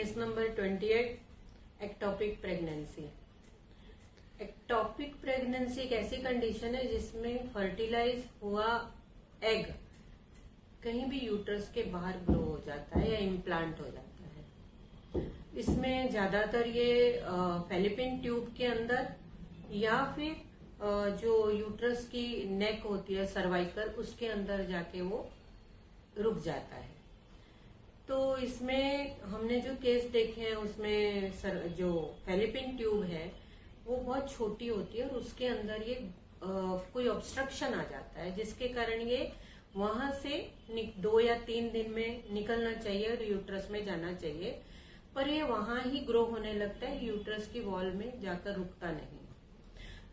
Case number 28, ectopic pregnancy. Ectopic pregnancy एक ऐसी condition है जिसमें फर्टिलाइज हुआ एग कहीं भी यूट्रस के बाहर ग्रो हो जाता है या इम्प्लांट हो जाता है। इसमें ज्यादातर ये फेलिपिन ट्यूब के अंदर या फिर जो यूट्रस की नेक होती है सर्वाइकल उसके अंदर जाके वो रुक जाता है। तो इसमें हमने जो केस देखे हैं उसमें जो फेलिपिन ट्यूब है वो बहुत छोटी होती है और उसके अंदर ये कोई ऑब्स्ट्रक्शन आ जाता है जिसके कारण ये वहां से 2 या 3 दिन में निकलना चाहिए और यूट्रस में जाना चाहिए, पर ये वहां ही ग्रो होने लगता है, यूट्रस की वॉल में जाकर रुकता नहीं,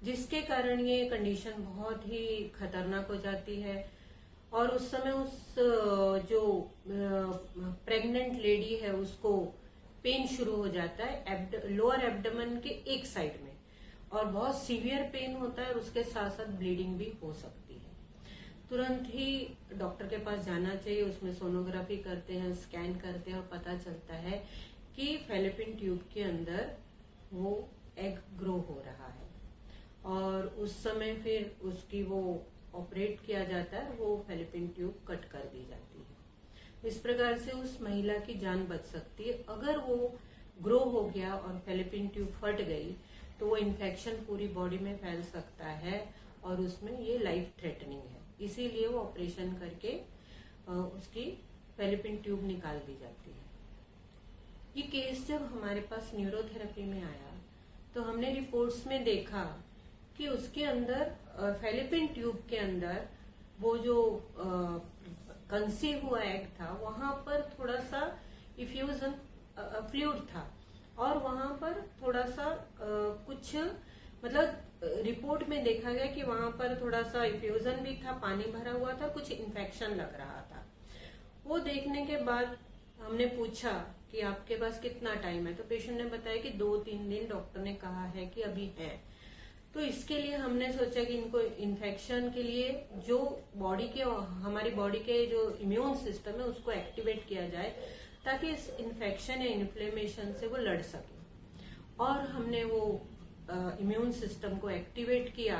जिसके कारण ये कंडीशन बहुत ही खतरनाक हो जाती है। और उस समय उस जो प्रेग्नेंट लेडी है उसको पेन शुरू हो जाता है लोअर एब्डोमेन के एक साइड में, और बहुत सीवियर पेन होता है और उसके साथ साथ ब्लीडिंग भी हो सकती है। तुरंत ही डॉक्टर के पास जाना चाहिए, उसमें सोनोग्राफी करते हैं, स्कैन करते हैं और पता चलता है कि फेलिपिन ट्यूब के अंदर वो एग ग्रो हो रहा है, और उस समय फिर उसकी वो ऑपरेट किया जाता है, वो फेलिपिन ट्यूब कट कर दी जाती है। इस प्रकार से उस महिला की जान बच सकती है। अगर वो ग्रो हो गया और फेलिपिन ट्यूब फट गई तो वो इन्फेक्शन पूरी बॉडी में फैल सकता है और उसमें ये लाइफ थ्रेटनिंग है, इसीलिए वो ऑपरेशन करके उसकी फेलिपिन ट्यूब निकाल दी जाती है। ये केस जब हमारे पास न्यूरोथेरेपी में आया तो हमने रिपोर्ट्स में देखा कि उसके अंदर फेलिपिन ट्यूब के अंदर वो जो कंसीव हुआ एग था वहां पर थोड़ा सा इफ्यूजन फ्लूइड था, और वहां पर थोड़ा सा कुछ मतलब रिपोर्ट में देखा गया कि वहां पर थोड़ा सा इफ्यूजन भी था, पानी भरा हुआ था, कुछ इन्फेक्शन लग रहा था। वो देखने के बाद हमने पूछा कि आपके पास कितना टाइम है, तो पेशेंट ने बताया कि 2-3 दिन डॉक्टर ने कहा है कि अभी है। तो इसके लिए हमने सोचा कि इनको इन्फेक्शन के लिए जो हमारी बॉडी के जो इम्यून सिस्टम है उसको एक्टिवेट किया जाए ताकि इस इन्फेक्शन या इन्फ्लेमेशन से वो लड़ सके। और हमने वो इम्यून सिस्टम को एक्टिवेट किया,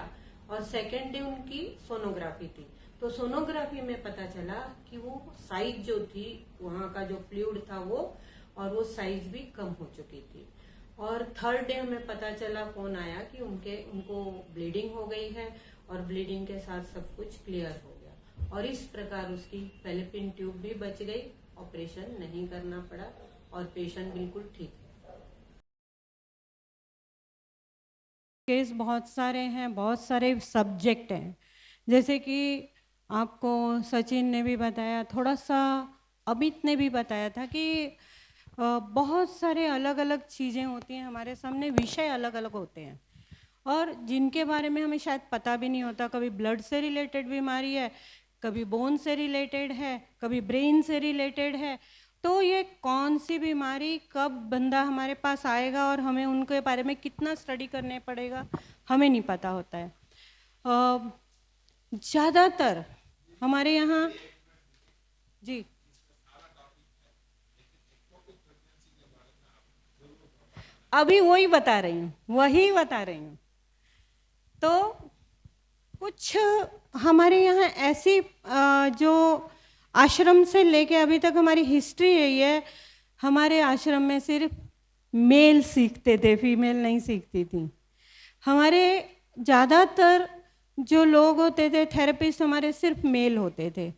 और सेकेंड डे उनकी सोनोग्राफी थी। तो सोनोग्राफी में पता चला कि वो साइज जो थी वहां का जो फ्लूइड था वो साइज भी कम हो चुकी थी। और थर्ड डे हमें पता चला, फोन आया कि उनको ब्लीडिंग हो गई है और ब्लीडिंग के साथ सब कुछ क्लियर हो गया, और इस प्रकार उसकी फेलिपिन ट्यूब भी बच गई, ऑपरेशन नहीं करना पड़ा और पेशेंट बिल्कुल ठीक है। केस बहुत सारे हैं, बहुत सारे सब्जेक्ट हैं, जैसे कि आपको सचिन ने भी बताया, थोड़ा सा अमित ने भी बताया था कि बहुत सारे अलग अलग चीज़ें होती हैं हमारे सामने, विषय अलग अलग होते हैं और जिनके बारे में हमें शायद पता भी नहीं होता। कभी ब्लड से रिलेटेड बीमारी है, कभी बोन से रिलेटेड है, कभी ब्रेन से रिलेटेड है। तो ये कौन सी बीमारी कब बंदा हमारे पास आएगा और हमें उनके बारे में कितना स्टडी करने पड़ेगा हमें नहीं पता होता है। ज़्यादातर हमारे यहाँ जी अभी वही बता रही हूँ। तो कुछ हमारे यहाँ ऐसी जो आश्रम से लेके अभी तक हमारी हिस्ट्री रही है, हमारे आश्रम में सिर्फ मेल सीखते थे, फीमेल नहीं सीखती थी। हमारे ज़्यादातर जो लोग होते थे थेरेपिस्ट हमारे सिर्फ मेल होते थे।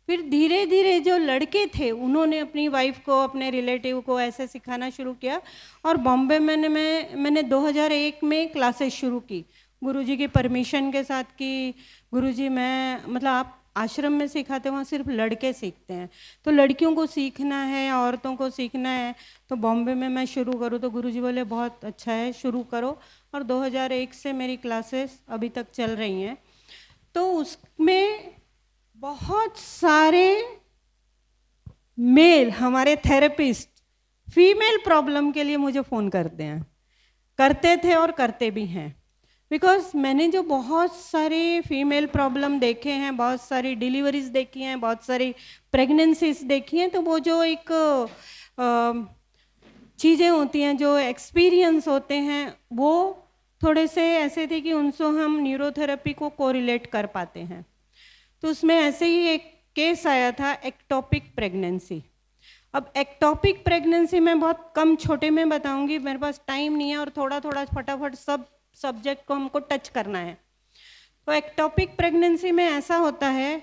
फिर धीरे धीरे जो लड़के थे उन्होंने अपनी वाइफ को, अपने रिलेटिव को ऐसे सिखाना शुरू किया, और बॉम्बे में मैंने 2001 में क्लासेस शुरू की, गुरुजी की परमिशन के साथ कि गुरुजी मैं मतलब आप आश्रम में सिखाते हैं, वहाँ सिर्फ लड़के सीखते हैं, तो लड़कियों को सीखना है, औरतों को सीखना है, तो बॉम्बे में मैं शुरू करूँ। तो गुरुजी बोले बहुत अच्छा है, शुरू करो, और 2001 से मेरी क्लासेस अभी तक चल रही हैं। तो उसमें बहुत सारे मेल हमारे थेरेपिस्ट फीमेल प्रॉब्लम के लिए मुझे फ़ोन करते थे और करते भी हैं, बिकॉज मैंने जो बहुत सारे फीमेल प्रॉब्लम देखे हैं, बहुत सारी डिलीवरीज देखी हैं, बहुत सारी प्रेगनेंसीज देखी हैं, तो वो जो एक चीज़ें होती हैं, जो एक्सपीरियंस होते हैं, वो थोड़े से ऐसे थे कि उनसे हम न्यूरोथेरेपी को कोरिलेट कर पाते हैं। तो उसमें ऐसे ही एक केस आया था, एक्टोपिक प्रेगनेंसी। अब एक्टोपिक प्रेगनेंसी में बहुत कम छोटे में बताऊंगी, मेरे पास टाइम नहीं है और थोड़ा थोड़ा फटाफट सब सब्जेक्ट को हमको टच करना है। तो एक्टोपिक प्रेगनेंसी में ऐसा होता है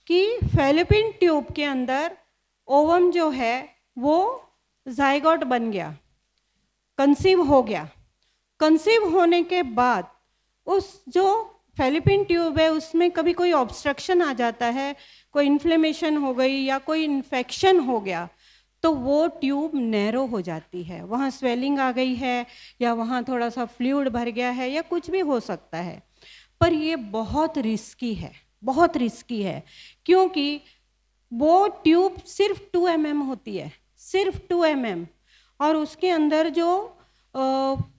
कि फैलोपियन ट्यूब के अंदर ओवम जो है वो जाइगोट बन गया, कंसीव हो गया। कंसीव होने के बाद उस जो फैलोपियन ट्यूब है उसमें कभी कोई ऑब्स्ट्रक्शन आ जाता है, कोई इन्फ्लेमेशन हो गई या कोई इन्फेक्शन हो गया, तो वो ट्यूब नैरो हो जाती है, वहाँ स्वेलिंग आ गई है या वहाँ थोड़ा सा फ्लूइड भर गया है या कुछ भी हो सकता है। पर ये बहुत रिस्की है, बहुत रिस्की है, क्योंकि वो ट्यूब सिर्फ 2 mm होती है, सिर्फ 2 mm, और उसके अंदर जो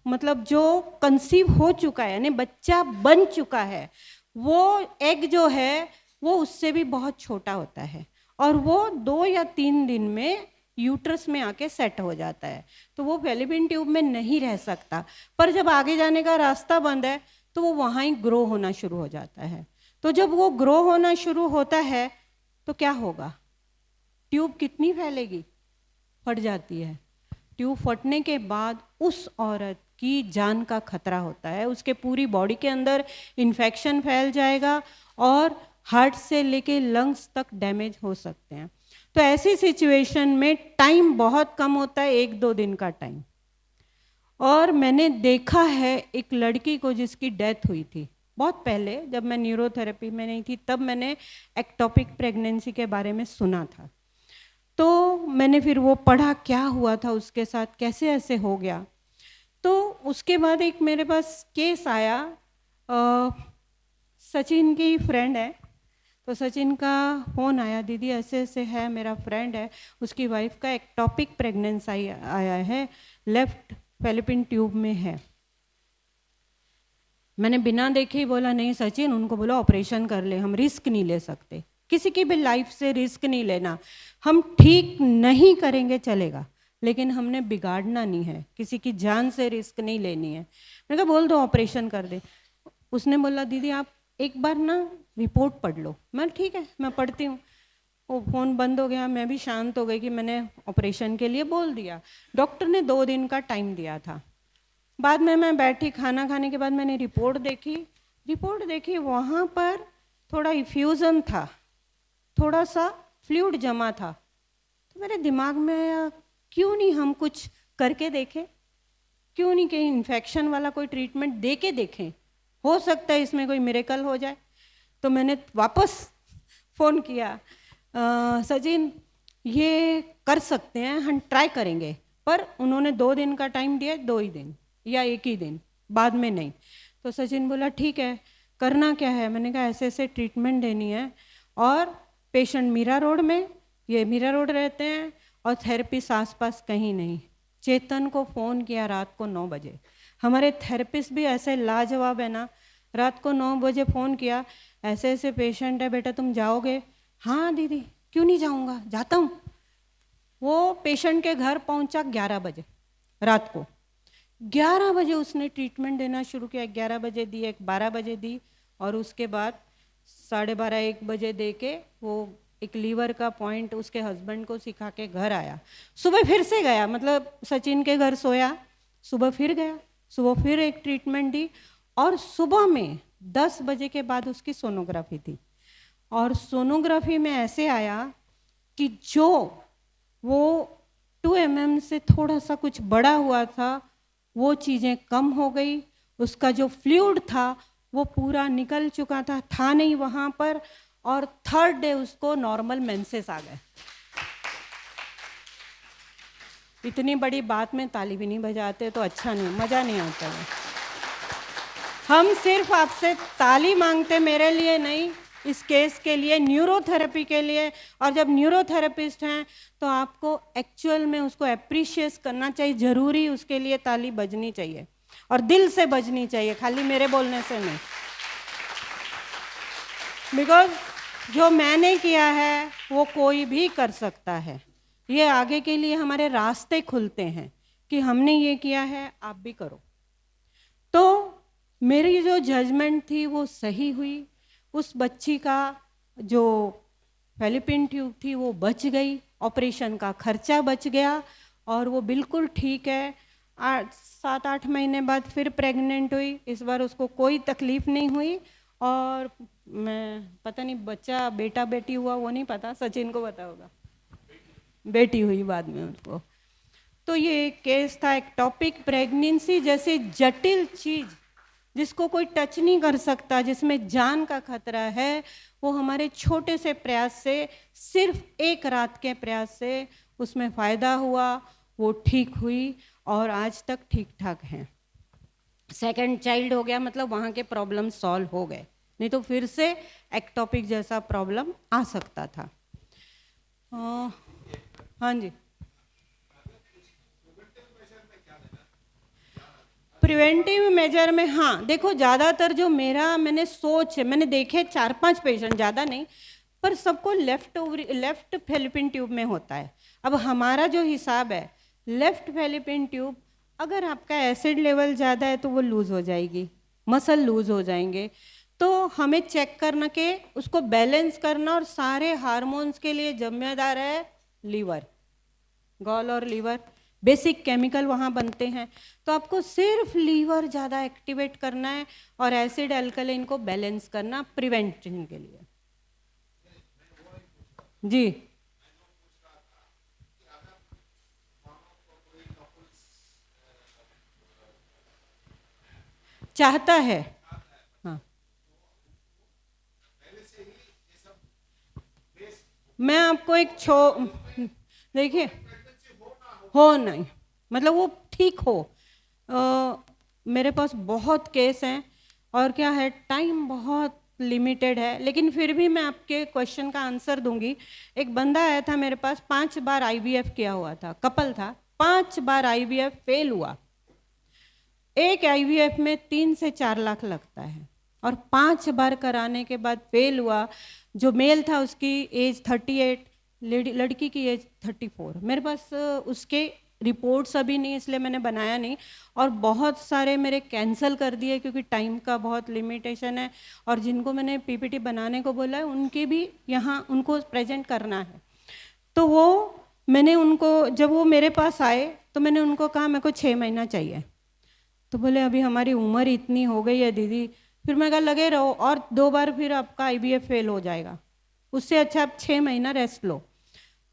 मतलब जो कंसीव हो चुका है यानी बच्चा बन चुका है, वो एग जो है वो उससे भी बहुत छोटा होता है और वो 2 या 3 दिन में यूट्रस में आके सेट हो जाता है। तो वो फैलोपियन ट्यूब में नहीं रह सकता, पर जब आगे जाने का रास्ता बंद है तो वो वहाँ ही ग्रो होना शुरू हो जाता है। तो जब वो ग्रो होना शुरू होता है तो क्या होगा, ट्यूब कितनी फैलेगी, फट जाती है। ट्यूब फटने के बाद उस औरत की जान का खतरा होता है, उसके पूरी बॉडी के अंदर इन्फेक्शन फैल जाएगा और हार्ट से लेके लंग्स तक डैमेज हो सकते हैं। तो ऐसी सिचुएशन में टाइम बहुत कम होता है, 1-2 दिन का टाइम। और मैंने देखा है एक लड़की को जिसकी डेथ हुई थी बहुत पहले, जब मैं न्यूरोथेरेपी में नहीं थी तब मैंने एक्टोपिक प्रेगनेंसी के बारे में सुना था। तो मैंने फिर वो पढ़ा क्या हुआ था उसके साथ, कैसे ऐसे हो गया। तो उसके बाद एक मेरे पास केस आया, सचिन की फ्रेंड है, तो सचिन का फ़ोन आया, दीदी ऐसे ऐसे है, मेरा फ्रेंड है, उसकी वाइफ का एक्टोपिक प्रेगनेंसी आया है, लेफ्ट फैलोपियन ट्यूब में है। मैंने बिना देखे ही बोला नहीं सचिन, उनको बोला ऑपरेशन कर ले, हम रिस्क नहीं ले सकते, किसी की भी लाइफ से रिस्क नहीं लेना, हम ठीक नहीं करेंगे चलेगा लेकिन हमने बिगाड़ना नहीं है, किसी की जान से रिस्क नहीं लेनी है। मैंने कहा बोल दो ऑपरेशन कर दे। उसने बोला दीदी आप एक बार ना रिपोर्ट पढ़ लो। मैं ठीक है मैं पढ़ती हूँ। वो फ़ोन बंद हो गया, मैं भी शांत हो गई कि मैंने ऑपरेशन के लिए बोल दिया। डॉक्टर ने 2 दिन का टाइम दिया था। बाद में मैं बैठी, खाना खाने के बाद मैंने रिपोर्ट देखी, वहाँ पर थोड़ा इफ्यूज़न था, थोड़ा सा फ्लूइड जमा था। तो मेरे दिमाग में आया क्यों नहीं हम कुछ करके देखें, क्यों नहीं कहीं इन्फेक्शन वाला कोई ट्रीटमेंट दे के देखें, हो सकता है इसमें कोई मिरेकल हो जाए। तो मैंने वापस फ़ोन किया, सचिन ये कर सकते हैं, हम ट्राई करेंगे। पर उन्होंने 2 दिन का टाइम दिया, 2 ही दिन या 1 ही दिन, बाद में नहीं। तो सचिन बोला ठीक है करना क्या है। मैंने कहा ऐसे ऐसे ट्रीटमेंट देनी है और पेशेंट मीरा रोड में, ये मीरा रोड रहते हैं और थेरेपिस्ट आसपास कहीं नहीं। चेतन को फ़ोन किया रात को 9 बजे, हमारे थेरेपिस्ट भी ऐसे लाजवाब है ना, रात को 9 बजे फ़ोन किया, ऐसे ऐसे पेशेंट है बेटा तुम जाओगे? हाँ दीदी क्यों नहीं जाऊँगा, जाता हूँ। वो पेशेंट के घर पहुँचा 11 बजे रात को, 11 बजे उसने ट्रीटमेंट देना शुरू किया। 11 बजे दी, एक 12 बजे दी और उसके बाद 12:30-1 बजे दे के वो एक लीवर का पॉइंट उसके हस्बैंड को सिखा के घर आया। सुबह फिर से गया, मतलब सचिन के घर सोया, सुबह फिर गया, सुबह फिर एक ट्रीटमेंट दी और सुबह में 10 बजे के बाद उसकी सोनोग्राफी थी। और सोनोग्राफी में ऐसे आया कि जो वो 2 mm से थोड़ा सा कुछ बड़ा हुआ था वो चीज़ें कम हो गई, उसका जो फ्लूइड था वो पूरा निकल चुका था नहीं वहाँ पर, और 3rd डे उसको नॉर्मल मेंसेस आ गए। इतनी बड़ी बात में ताली भी नहीं बजाते तो अच्छा नहीं, मज़ा नहीं आता है। हम सिर्फ आपसे ताली मांगते, मेरे लिए नहीं, इस केस के लिए, न्यूरोथेरेपी के लिए। और जब न्यूरोथेरेपिस्ट हैं तो आपको एक्चुअल में उसको अप्रिशिएट करना चाहिए, ज़रूरी उसके लिए ताली बजनी चाहिए और दिल से बजनी चाहिए, खाली मेरे बोलने से नहीं। बिकॉज जो मैंने किया है वो कोई भी कर सकता है। ये आगे के लिए हमारे रास्ते खुलते हैं कि हमने ये किया है, आप भी करो। तो मेरी जो जजमेंट थी वो सही हुई। उस बच्ची का जो फैलोपियन ट्यूब थी वो बच गई, ऑपरेशन का खर्चा बच गया और वो बिल्कुल ठीक है। 7-8 महीने बाद फिर प्रेग्नेंट हुई। इस बार उसको कोई तकलीफ नहीं हुई और मैं पता नहीं बच्चा बेटा बेटी हुआ वो नहीं पता, सचिन को पता होगा, बेटी हुई बाद में उनको। तो ये एक केस था, एक टॉपिक। प्रेगनेंसी जैसे जटिल चीज जिसको कोई टच नहीं कर सकता, जिसमें जान का खतरा है, वो हमारे छोटे से प्रयास से, सिर्फ एक रात के प्रयास से उसमें फ़ायदा हुआ, वो ठीक हुई और आज तक ठीक ठाक हैं। सेकंड चाइल्ड हो गया मतलब वहाँ के प्रॉब्लम सॉल्व हो गए, नहीं तो फिर से एक्टोपिक जैसा प्रॉब्लम आ सकता था। हाँ जी, प्रिवेंटिव मेजर में हाँ देखो, ज़्यादातर जो मैंने मैंने देखे 4-5 पेशेंट, ज़्यादा नहीं, पर सबको लेफ्ट फैलोपियन ट्यूब में होता है। अब हमारा जो हिसाब है, लेफ्ट फैलोपियन ट्यूब अगर आपका एसिड लेवल ज़्यादा है तो वो लूज़ हो जाएगी, मसल लूज़ हो जाएंगे। तो हमें चेक करना के उसको बैलेंस करना, और सारे हार्मोन्स के लिए जिम्मेदार है लीवर, गॉल और लीवर, बेसिक केमिकल वहाँ बनते हैं। तो आपको सिर्फ लीवर ज़्यादा एक्टिवेट करना है और एसिड अल्कलाइन को बैलेंस करना प्रिवेंशन के लिए। जी चाहता है, हाँ। मैं आपको एक देखिए, हो नहीं मतलब वो ठीक हो। मेरे पास बहुत केस हैं और क्या है, टाइम बहुत लिमिटेड है, लेकिन फिर भी मैं आपके क्वेश्चन का आंसर दूंगी। एक बंदा आया था मेरे पास, 5 बार आईवीएफ किया हुआ था, कपल था, 5 बार आईवीएफ फेल हुआ। एक आईवीएफ में 3 से 4 लाख लगता है और 5 बार कराने के बाद फेल हुआ। जो मेल था उसकी एज 38, लड़की की एज 34। मेरे पास उसके रिपोर्ट्स अभी नहीं, इसलिए मैंने बनाया नहीं, और बहुत सारे मेरे कैंसिल कर दिए क्योंकि टाइम का बहुत लिमिटेशन है, और जिनको मैंने पीपीटी बनाने को बोला है उनके भी यहाँ उनको प्रेजेंट करना है। तो वो मैंने उनको, जब वो मेरे पास आए तो मैंने उनको कहा मेरे को 6 महीना चाहिए। तो बोले अभी हमारी उम्र इतनी हो गई है दीदी। फिर मैं कहा लगे रहो, और 2 बार फिर आपका आईवीएफ फेल हो जाएगा, उससे अच्छा आप 6 महीना रेस्ट लो।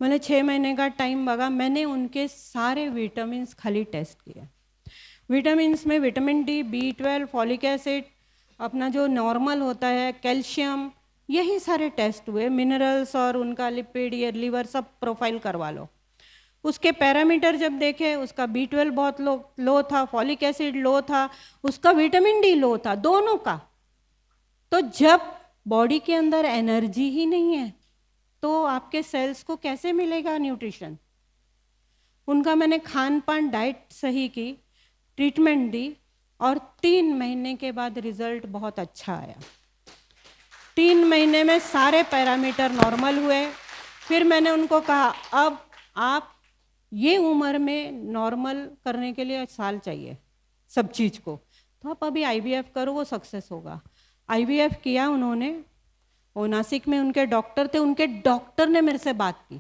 मैंने 6 महीने का टाइम मांगा। मैंने उनके सारे विटामिन्स खाली टेस्ट किए। विटामिन्स में vitamin D, B12, folic acid, अपना जो नॉर्मल होता है, कैल्शियम, यही सारे टेस्ट हुए। मिनरल्स और उनका लिपिड, ये लीवर, सब प्रोफाइल करवा लो। उसके पैरामीटर जब देखे, उसका B12 बहुत लो था, फॉलिक एसिड लो था, उसका विटामिन डी लो था, दोनों का। तो जब बॉडी के अंदर एनर्जी ही नहीं है तो आपके सेल्स को कैसे मिलेगा न्यूट्रिशन? उनका मैंने खान पान डाइट सही की, ट्रीटमेंट दी, और 3 महीने के बाद रिजल्ट बहुत अच्छा आया। 3 महीने में सारे पैरामीटर नॉर्मल हुए। फिर मैंने उनको कहा अब आप ये उम्र में नॉर्मल करने के लिए साल चाहिए सब चीज़ को, तो आप अभी आईवीएफ करो, वो सक्सेस होगा। आईवीएफ किया उन्होंने, वो नासिक में उनके डॉक्टर थे, उनके डॉक्टर ने मेरे से बात की,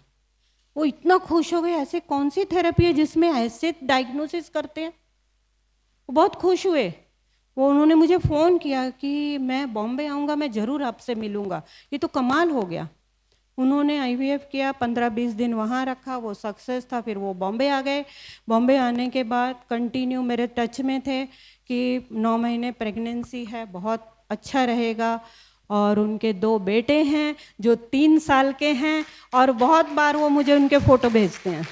वो इतना खुश हो गए, ऐसे कौन सी थेरेपी है जिसमें ऐसे डायग्नोसिस करते हैं। वो बहुत खुश हुए। वो उन्होंने मुझे फ़ोन किया कि मैं बॉम्बे आऊँगा, मैं ज़रूर आपसे मिलूँगा। ये तो कमाल हो गया। उन्होंने आईवीएफ किया, 15-20 दिन वहाँ रखा, वो सक्सेस था। फिर वो बॉम्बे आ गए। बॉम्बे आने के बाद कंटिन्यू मेरे टच में थे कि 9 महीने प्रेगनेंसी है, बहुत अच्छा रहेगा। और उनके 2 बेटे हैं जो 3 साल के हैं, और बहुत बार वो मुझे उनके फ़ोटो भेजते हैं।